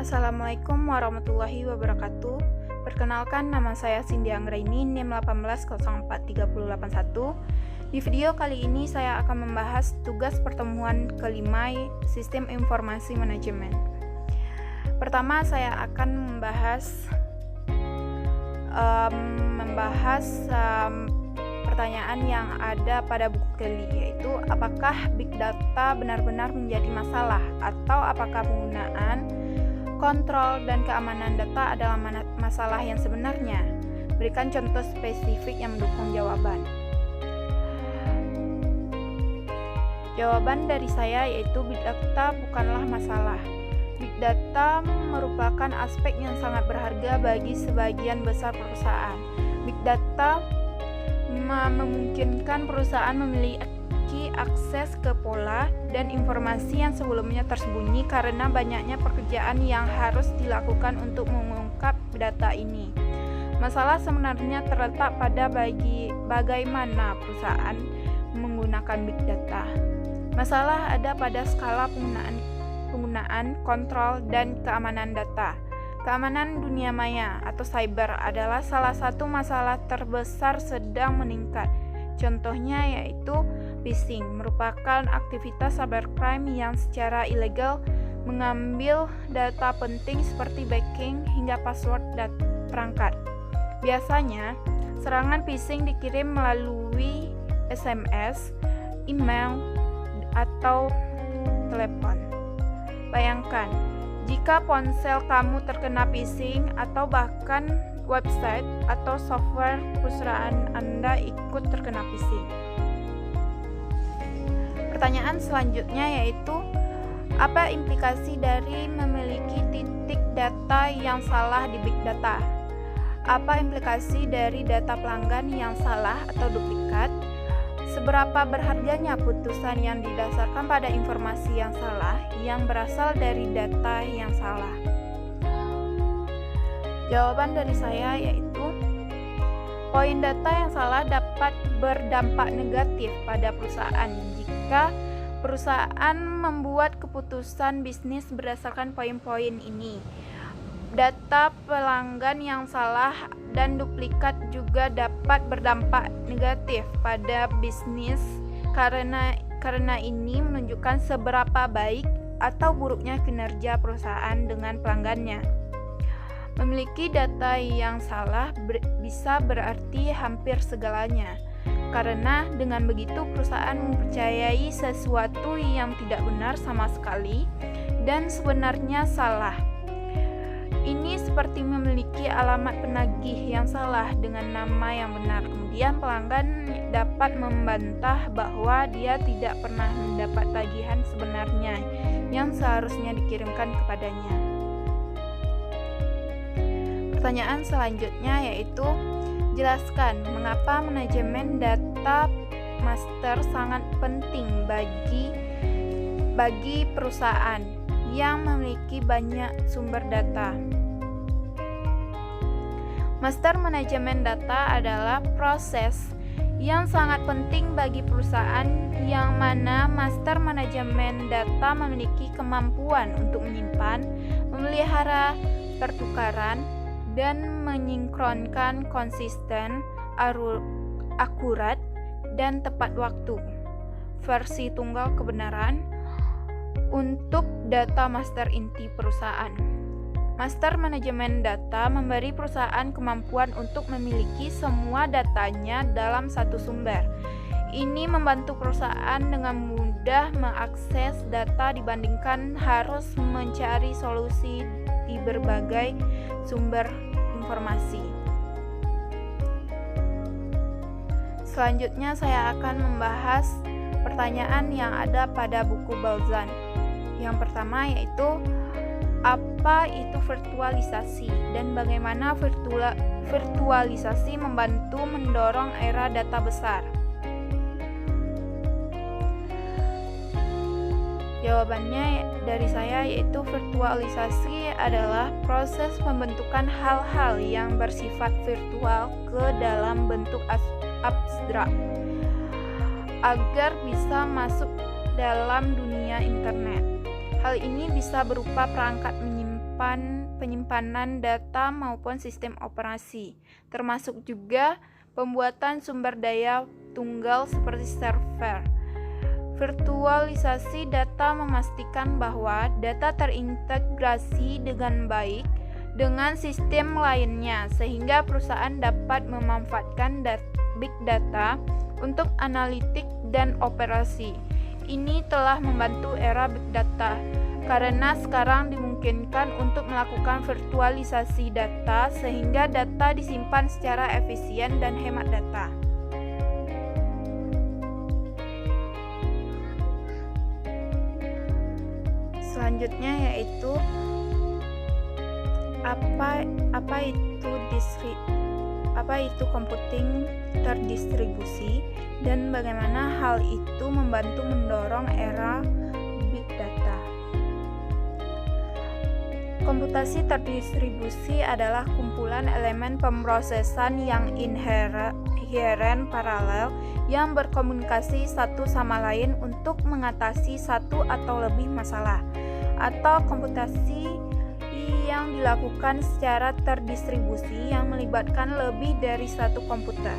Assalamualaikum warahmatullahi wabarakatuh. Perkenalkan, nama saya Cindy Anggraini, NIM 18043081. Di video kali ini saya akan membahas tugas pertemuan kelima Sistem Informasi Manajemen. Pertama, saya akan membahas pertanyaan yang ada pada buku Kelly, yaitu apakah big data benar-benar menjadi masalah atau apakah penggunaan, kontrol, dan keamanan data adalah masalah yang sebenarnya. Berikan contoh spesifik yang mendukung jawaban. Jawaban dari saya yaitu big data bukanlah masalah. Big data merupakan aspek yang sangat berharga bagi sebagian besar perusahaan. Big data memungkinkan perusahaan memiliki akses ke pola dan informasi yang sebelumnya tersembunyi karena banyaknya pekerjaan yang harus dilakukan untuk mengungkap data ini. Masalah sebenarnya terletak pada bagaimana perusahaan menggunakan big data. Masalah ada pada skala penggunaan, kontrol, dan keamanan data. Keamanan dunia maya atau cyber adalah salah satu masalah terbesar sedang meningkat. Contohnya yaitu phishing, merupakan aktivitas cybercrime yang secara ilegal mengambil data penting seperti banking hingga password perangkat. Biasanya, serangan phishing dikirim melalui SMS, email, atau telepon. Bayangkan, jika ponsel kamu terkena phishing atau bahkan website atau software perusahaan Anda ikut terkena phishing. Pertanyaan selanjutnya yaitu, apa implikasi dari memiliki titik data yang salah di big data? Apa implikasi dari data pelanggan yang salah atau duplikat? Seberapa berharganya putusan yang didasarkan pada informasi yang salah yang berasal dari data yang salah? Jawaban dari saya yaitu, poin data yang salah dapat berdampak negatif pada perusahaan jika perusahaan membuat keputusan bisnis berdasarkan poin-poin ini. Data pelanggan yang salah dan duplikat juga dapat berdampak negatif pada bisnis karena ini menunjukkan seberapa baik atau buruknya kinerja perusahaan dengan pelanggannya. Memiliki data yang salah bisa berarti hampir segalanya, karena dengan begitu perusahaan mempercayai sesuatu yang tidak benar sama sekali dan sebenarnya salah. Ini seperti memiliki alamat penagih yang salah dengan nama yang benar. Kemudian pelanggan dapat membantah bahwa dia tidak pernah mendapat tagihan sebenarnya yang seharusnya dikirimkan kepadanya. Pertanyaan selanjutnya yaitu, jelaskan mengapa manajemen data master sangat penting bagi perusahaan yang memiliki banyak sumber data. Master manajemen data adalah proses yang sangat penting bagi perusahaan yang mana master manajemen data memiliki kemampuan untuk menyimpan, memelihara, pertukaran, dan menyinkronkan konsisten, akurat, dan tepat waktu versi tunggal kebenaran untuk data master inti perusahaan. Master manajemen data memberi perusahaan kemampuan untuk memiliki semua datanya dalam satu sumber. Ini membantu perusahaan dengan mudah mengakses data dibandingkan harus mencari solusi di berbagai sumber informasi. Selanjutnya saya akan membahas pertanyaan yang ada pada buku Balzan. Yang pertama yaitu, apa itu virtualisasi dan bagaimana virtualisasi membantu mendorong era data besar? Jawabannya dari saya yaitu, virtualisasi adalah proses pembentukan hal-hal yang bersifat virtual ke dalam bentuk abstrak agar bisa masuk dalam dunia internet. Hal ini bisa berupa perangkat penyimpanan data maupun sistem operasi, termasuk juga pembuatan sumber daya tunggal seperti server. Virtualisasi data memastikan bahwa data terintegrasi dengan baik dengan sistem lainnya sehingga perusahaan dapat memanfaatkan big data untuk analitik dan operasi. Ini telah membantu era big data karena sekarang dimungkinkan untuk melakukan virtualisasi data sehingga data disimpan secara efisien dan hemat data. Selanjutnya yaitu apa itu computing terdistribusi dan bagaimana hal itu membantu mendorong era big data. Komputasi terdistribusi adalah kumpulan elemen pemrosesan yang inheren paralel yang berkomunikasi satu sama lain untuk mengatasi satu atau lebih masalah, atau komputasi yang dilakukan secara terdistribusi yang melibatkan lebih dari satu komputer.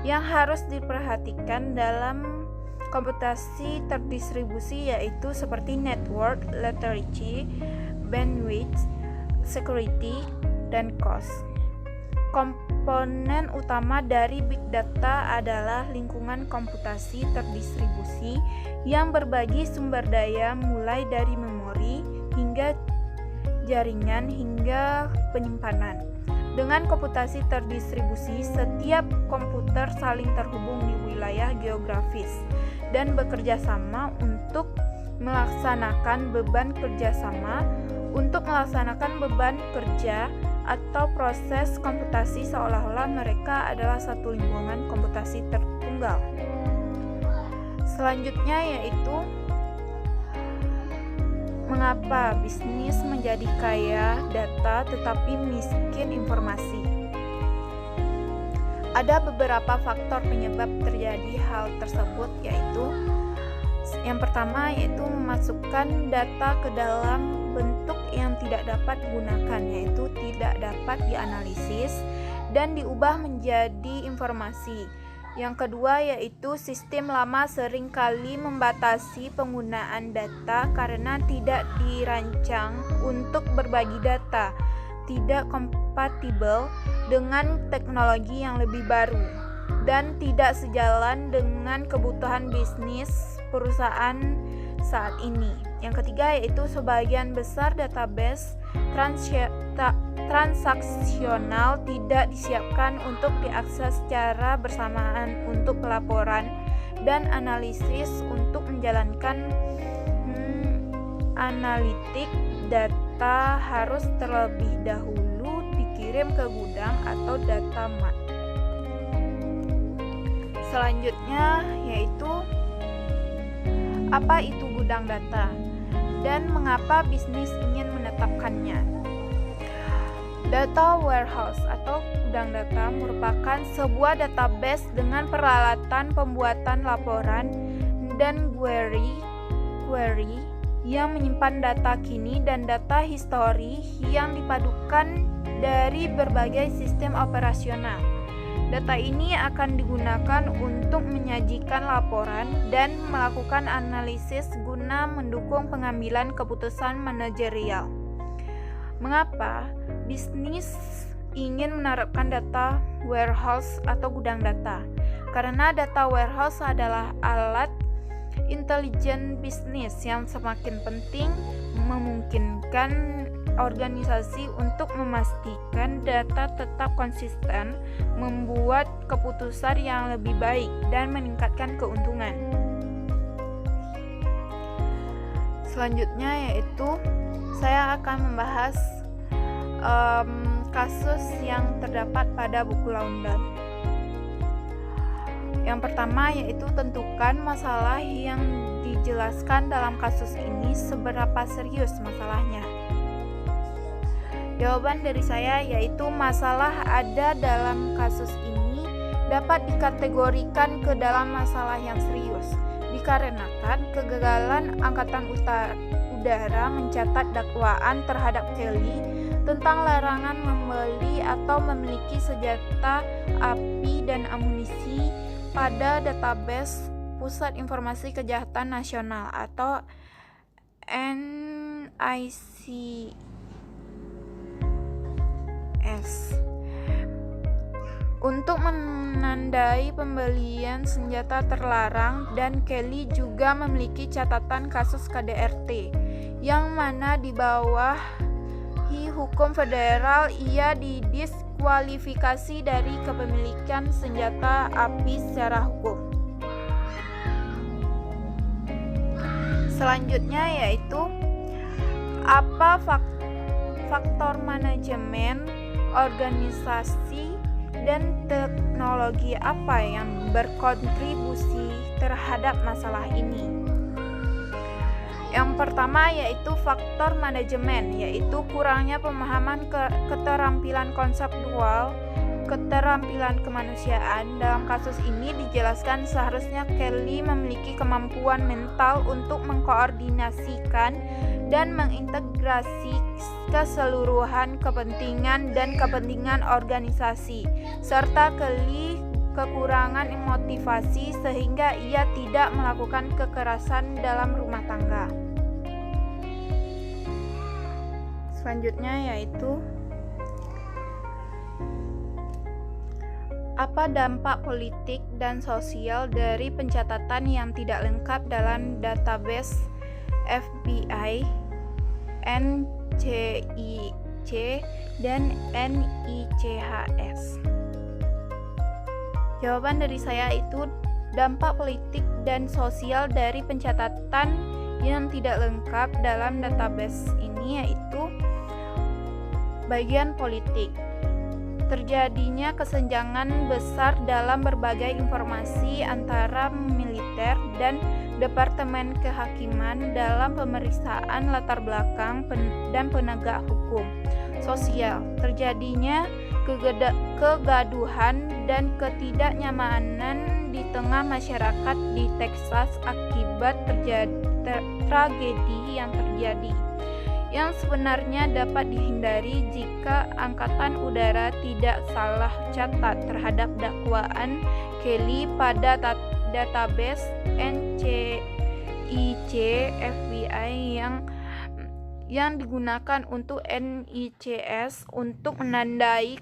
Yang harus diperhatikan dalam komputasi terdistribusi yaitu seperti network, latency, bandwidth, security, dan cost. Komponen utama dari big data adalah lingkungan komputasi terdistribusi yang berbagi sumber daya mulai dari memori hingga jaringan hingga penyimpanan. Dengan komputasi terdistribusi, setiap komputer saling terhubung di wilayah geografis dan bekerja sama untuk melaksanakan beban kerja atau proses komputasi seolah-olah mereka adalah satu lingkungan komputasi tertunggal. Selanjutnya yaitu mengapa bisnis menjadi kaya data tetapi miskin informasi? Ada beberapa faktor penyebab terjadi hal tersebut, yaitu yang pertama yaitu memasukkan data ke dalam bentuk yang tidak dapat digunakan, yaitu tidak dapat dianalisis dan diubah menjadi informasi. Yang kedua yaitu sistem lama seringkali membatasi penggunaan data karena tidak dirancang untuk berbagi data, tidak kompatibel dengan teknologi yang lebih baru, dan tidak sejalan dengan kebutuhan bisnis perusahaan saat ini. Yang ketiga yaitu sebagian besar database transaksional tidak disiapkan untuk diakses secara bersamaan untuk pelaporan dan analisis. Untuk menjalankan analitik data harus terlebih dahulu dikirim ke gudang atau data mart. Selanjutnya yaitu apa itu gudang data dan mengapa bisnis ingin menetapkannya. Data warehouse atau gudang data merupakan sebuah database dengan peralatan pembuatan laporan dan query yang menyimpan data kini dan data histori yang dipadukan dari berbagai sistem operasional. Data ini akan digunakan untuk menyajikan laporan dan melakukan analisis guna mendukung pengambilan keputusan manajerial. Mengapa bisnis ingin menerapkan data warehouse atau gudang data? Karena data warehouse adalah alat intelijen bisnis yang semakin penting, memungkinkan organisasi untuk memastikan data tetap konsisten, membuat keputusan yang lebih baik, dan meningkatkan keuntungan. Selanjutnya yaitu saya akan membahas kasus yang terdapat pada buku London. Yang pertama yaitu tentukan masalah yang dijelaskan dalam kasus ini seberapa serius masalahnya. Jawaban dari saya yaitu masalah ada dalam kasus ini dapat dikategorikan ke dalam masalah yang serius dikarenakan kegagalan Angkatan Udara mencatat dakwaan terhadap Kelly tentang larangan membeli atau memiliki senjata api dan amunisi pada database Pusat Informasi Kejahatan Nasional atau NICS untuk menandai pembelian senjata terlarang, dan Kelly juga memiliki catatan kasus KDRT yang mana di bawah hukum federal ia didiskualifikasi dari kepemilikan senjata api secara hukum. Selanjutnya yaitu apa faktor manajemen, organisasi, dan teknologi apa yang berkontribusi terhadap masalah ini. Yang pertama yaitu faktor manajemen, yaitu kurangnya pemahaman keterampilan konseptual, keterampilan kemanusiaan. Dalam kasus ini dijelaskan seharusnya Kelly memiliki kemampuan mental untuk mengkoordinasikan dan mengintegrasi keseluruhan kepentingan dan kepentingan organisasi, serta Kelly kekurangan motivasi sehingga ia tidak melakukan kekerasan dalam rumah tangga. Selanjutnya yaitu apa dampak politik dan sosial dari pencatatan yang tidak lengkap dalam database FBI, NCIC, dan NICHS? Jawaban dari saya itu dampak politik dan sosial dari pencatatan yang tidak lengkap dalam database ini yaitu bagian politik. Terjadinya kesenjangan besar dalam berbagai informasi antara militer dan Departemen Kehakiman dalam pemeriksaan latar belakang dan penegak hukum. Sosial, terjadinya kegaduhan dan ketidaknyamanan di tengah masyarakat di Texas akibat tragedi yang terjadi, yang sebenarnya dapat dihindari jika Angkatan Udara tidak salah catat terhadap dakwaan Kelly pada database NCIC FBI yang digunakan untuk NICS untuk menandai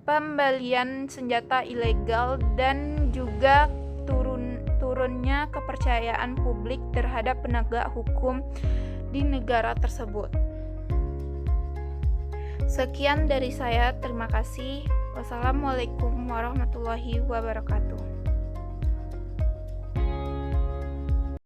pembelian senjata ilegal dan juga turunnya kepercayaan publik terhadap penegak hukum di negara tersebut. Sekian dari saya, terima kasih. Wassalamualaikum warahmatullahi wabarakatuh.